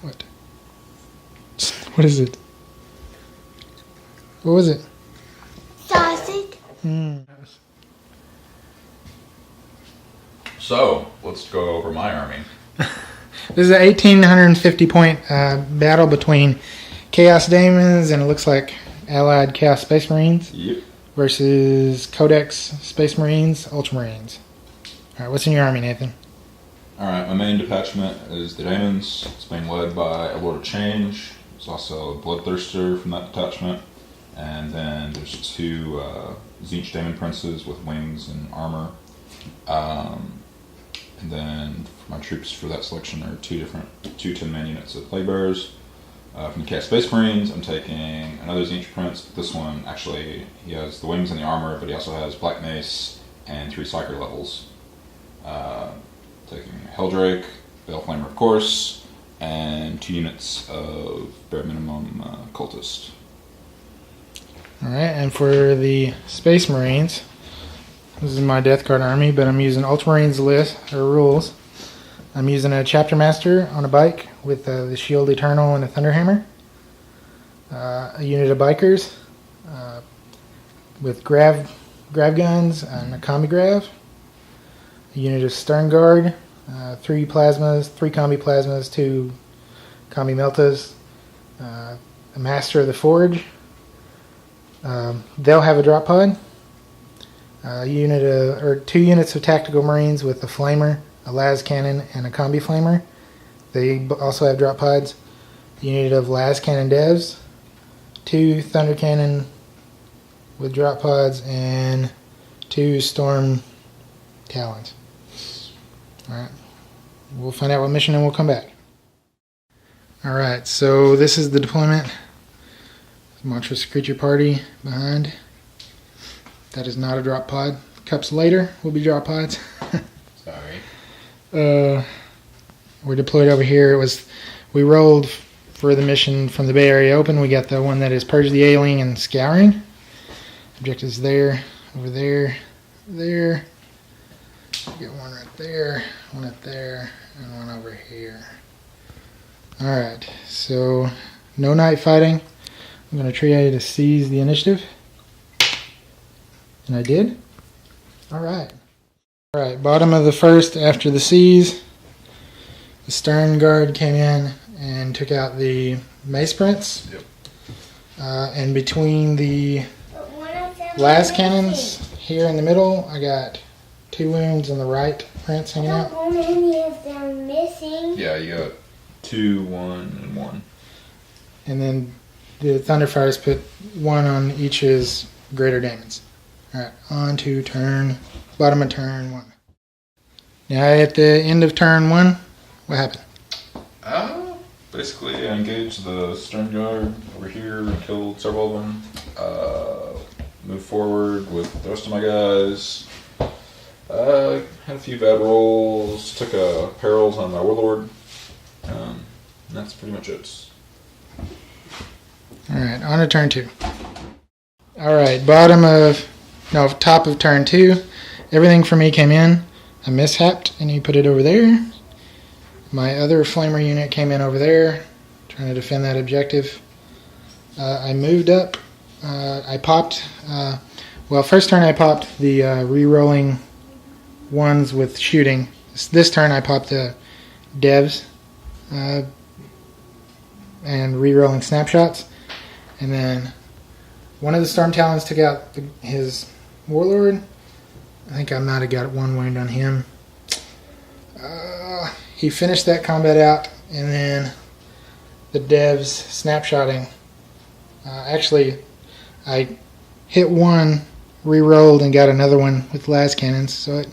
What? What is it? What was it? Sausage. So, let's go over my army. This is an 1,850 point battle between Chaos Daemons and it looks like allied Chaos Space Marines versus Codex Space Marines, Ultramarines. Alright, what's in your army, Nathan? Alright, my main detachment is the Daemons. It's being led by a Lord of Change. There's also a Bloodthirster from that detachment. And then there's two Tzeentch Daemon Princes with wings and armor. And then my troops for that selection are two 10-man units of Playbearers. From the Chaos Space Marines, I'm taking another Tzeentch Prince. But this one, actually, he has the wings and the armor, but he also has Black Mace and 3 Psyker levels. Taking Helldrake, Baleflamer of course, and 2 units of bare minimum Cultist. Alright, and for the Space Marines, this is my Death Guard army, but I'm using Ultramarines list, or rules. I'm using a Chapter Master on a bike with the Shield Eternal and a Thunderhammer. A unit of Bikers with grav guns and a Combi Grav. A unit of Stern Guard, 3 Plasmas, 3 Combi Plasmas, 2 Combi Meltas. A Master of the Forge. They'll have a drop pod. A unit or 2 units of Tactical Marines with a Flamer, a Las Cannon, and a Combi Flamer. They also have drop pods. A unit of Las Cannon Devs, 2 Thunder Cannon with drop pods, and 2 Storm Talons. Alright, we'll find out what mission and we'll come back. Alright, so this is the deployment. Monstrous Creature Party behind. That is not a drop pod. Cups later will be drop pods. Sorry. We're deployed over here. We rolled for the mission from the Bay Area Open. We got the one that is Purge the Alien and Scouring. Objectives there, over there, there. We get one right there, one up there, and one over here. Alright, so no night fighting. I'm going to try to seize the initiative. And I did. Alright. Alright, bottom of the first after the seize. The Stern Guard came in and took out the Mace Prince. Yep. And between the Las Cannons here in the middle, I got 2 wounds on the right Prince hanging out. How many of them missing? Yeah, you got 2, 1, and 1. And then the Thunderfires put 1 on each of his greater daemons. Alright, on to turn, bottom of turn 1. Now at the end of turn 1, what happened? Basically, I engaged the Stern Guard over here and killed several of them. Moved forward with the rest of my guys. Had a few bad rolls. Took a perils on my Warlord. And that's pretty much it. Alright, on to turn 2. Alright, top of turn 2. Everything for me came in. I mishapped and he put it over there. My other Flamer unit came in over there, trying to defend that objective. I moved up. I popped, first turn I popped the re-rolling ones with shooting. This turn I popped the devs and re-rolling snapshots. And then one of the Storm Talons took out his Warlord. I think I might have got 1 wound on him. He finished that combat out, and then the devs snapshotting. Actually, I hit 1, re-rolled, and got another one with Las Cannons, so it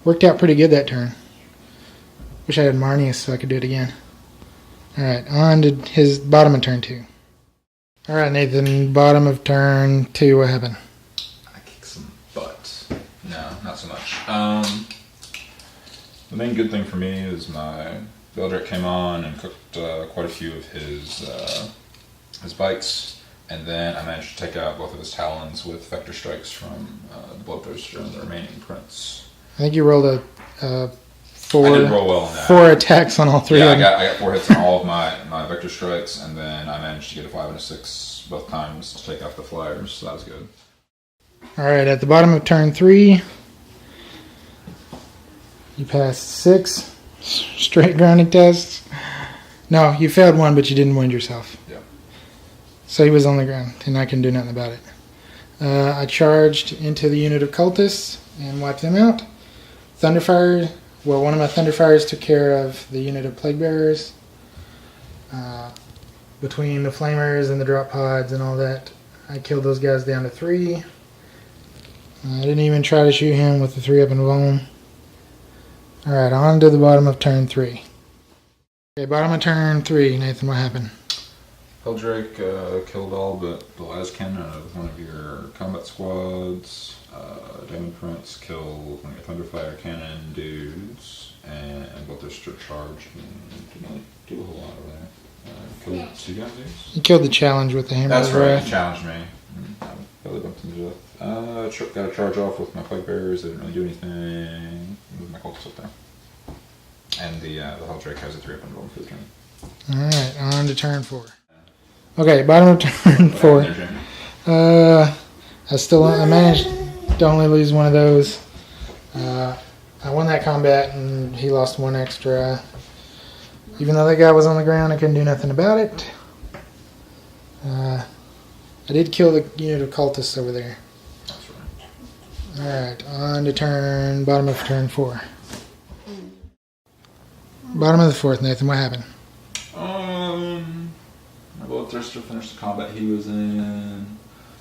worked out pretty good that turn. Wish I had Marnius so I could do it again. Alright, on to his bottom of turn 2. Alright, Nathan, bottom of turn 2, what happened? I kicked some butt. No, not so much. The main good thing for me is my Beldrick came on and cooked quite a few of his bikes, and then I managed to take out both of his Talons with Vector Strikes from the Bloodthirster and the remaining Prince. I think you rolled a 4. I did roll well on that. 4 attacks on all 3 Yeah, of them. I got 4 hits on all of my vector strikes, and then I managed to get a 5 and a 6 both times to take out the flyers, so that was good. Alright, at the bottom of turn 3, you passed 6 straight grounding tests. No, you failed 1, but you didn't wound yourself. Yeah. So he was on the ground, and I can do nothing about it. I charged into the unit of cultists and wiped them out. Thunderfire, well, one of my Thunderfires took care of the unit of Plague Bearers. Between the Flamers and the Drop Pods and all that, I killed those guys down to 3. I didn't even try to shoot him with the 3 up and boom. Alright, on to the bottom of turn 3. Okay, bottom of turn 3, Nathan, what happened? Helldrake killed all but the last cannon of one of your combat squads. Diamond Prince killed one of your Thunderfire cannon dudes, and both their strip charge didn't really do a whole lot over there. Killed 2 guys. You killed the challenge with the hammer. That's of right, wrath. he challenged me. I barely bumped into death. Got a charge off with my Plague Bearers, they didn't really do anything. Moved my cultists up there. And the Helldrake has a 3 up and roll for the turn. Alright, on to turn 4. Okay, bottom of turn 4. I managed to only lose one of those. I won that combat and he lost 1 extra. Even though that guy was on the ground, I couldn't do nothing about it. I did kill the unit of cultists over there. That's right. Alright, on to bottom of turn 4. Bottom of the 4th, Nathan, what happened? My Bloodthirster finished the combat he was in.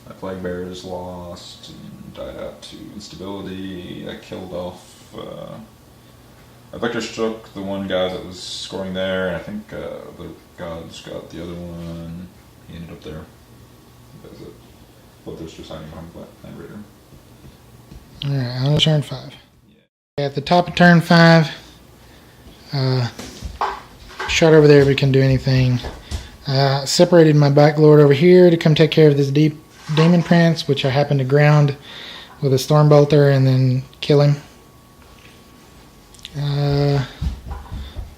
My Plague Bearers lost and died out to instability. I killed off. I vector struck the one guy that was scoring there, and I think the gods got the other one. He ended up there. That was it. Bloodthirster signing behind Land Raider. Alright, on to turn 5. Yeah. At the top of turn 5, shot over there, but couldn't do anything. Separated my Black Lord over here to come take care of this deep Demon Prince, which I happened to ground with a Storm Bolter and then kill him.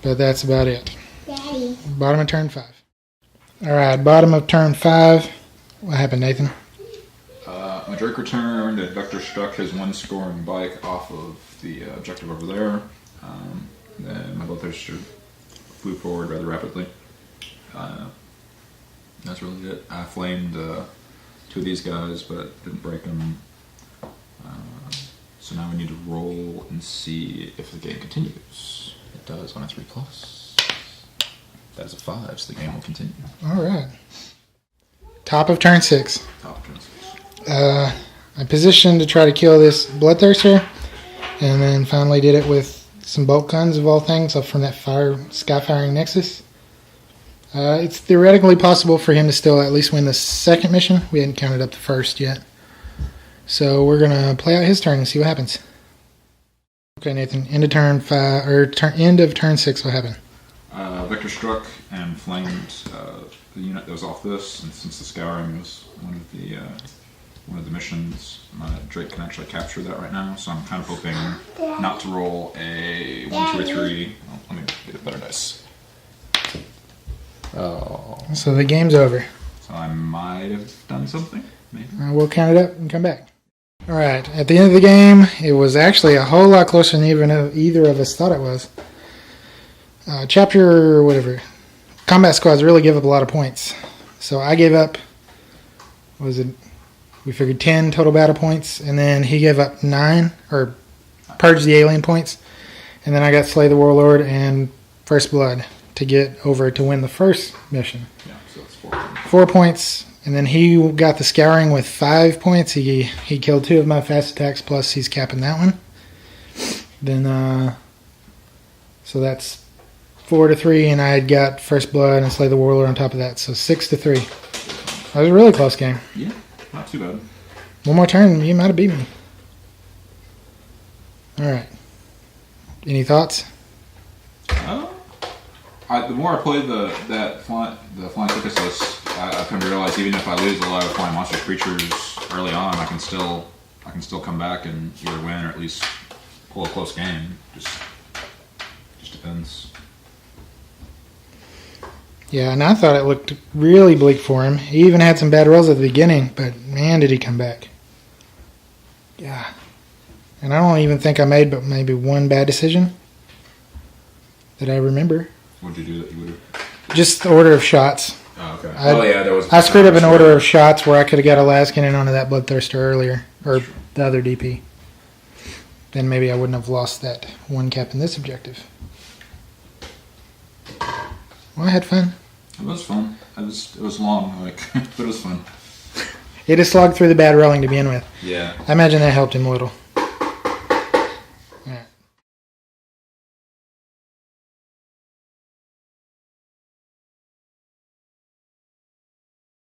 But that's about it. Daddy. Bottom of turn 5. Alright, bottom of turn 5. What happened, Nathan? My Drake returned and Vector struck his 1 scoring bike off of the objective over there. Then my Bloodthirster flew forward rather rapidly. That's really it. I flamed 2 of these guys, but didn't break them. So now we need to roll and see if the game continues. It does on a 3+. That's a 5, so the game will continue. Alright. Top of turn 6. Top of turn 6. I positioned to try to kill this Bloodthirster, and then finally did it with some bolt guns of all things up from that sky-firing Nexus. It's theoretically possible for him to still at least win the 2nd mission. We hadn't counted up the 1st yet. So we're going to play out his turn and see what happens. Okay, Nathan, end of turn 5, or end of turn 6, what happened? Vector struck and flamed the unit that was off this, and since the scouring was one of the missions, my Drake can actually capture that right now, so I'm kind of hoping not to roll a 1, 2, or 3. Oh, let me get a better dice. Oh. So the game's over. So I might have done something, maybe. We'll count it up and come back. Alright, at the end of the game, it was actually a whole lot closer than either of us thought it was. Chapter, whatever. Combat squads really give up a lot of points. So I gave up, we figured 10 total battle points, and then he gave up 9, or purged the alien points. And then I got Slay the Warlord and First Blood to get over to win the 1st mission. Yeah, so that's 4 points. 4 points, and then he got the scouring with 5 points. He killed 2 of my fast attacks, plus he's capping that one. Then, so that's 4-3, and I had got First Blood and Slay the Warlord on top of that, so 6-3. That was a really close game. Yeah, not too bad. One more turn, you might have beat me. Alright. Any thoughts? The more I play the Flying Circus list, I've come to realize even if I lose a lot of Flying Monsters creatures early on, I can still come back and either win or at least pull a close game. Just pins. Yeah, and I thought it looked really bleak for him. He even had some bad rolls at the beginning, but man, did he come back. Yeah. And I don't even think I made but maybe one bad decision that I remember. What'd you do that you would have? Just the order of shots. Oh, okay. There was. I screwed up an order of shots where I could have got a last cannon onto that Bloodthirster earlier, or the other DP. Then maybe I wouldn't have lost that one cap in this objective. Well, I had fun. It was fun. It was long, but it was fun. He just slogged through the bad rolling to begin with. Yeah. I imagine that helped him a little.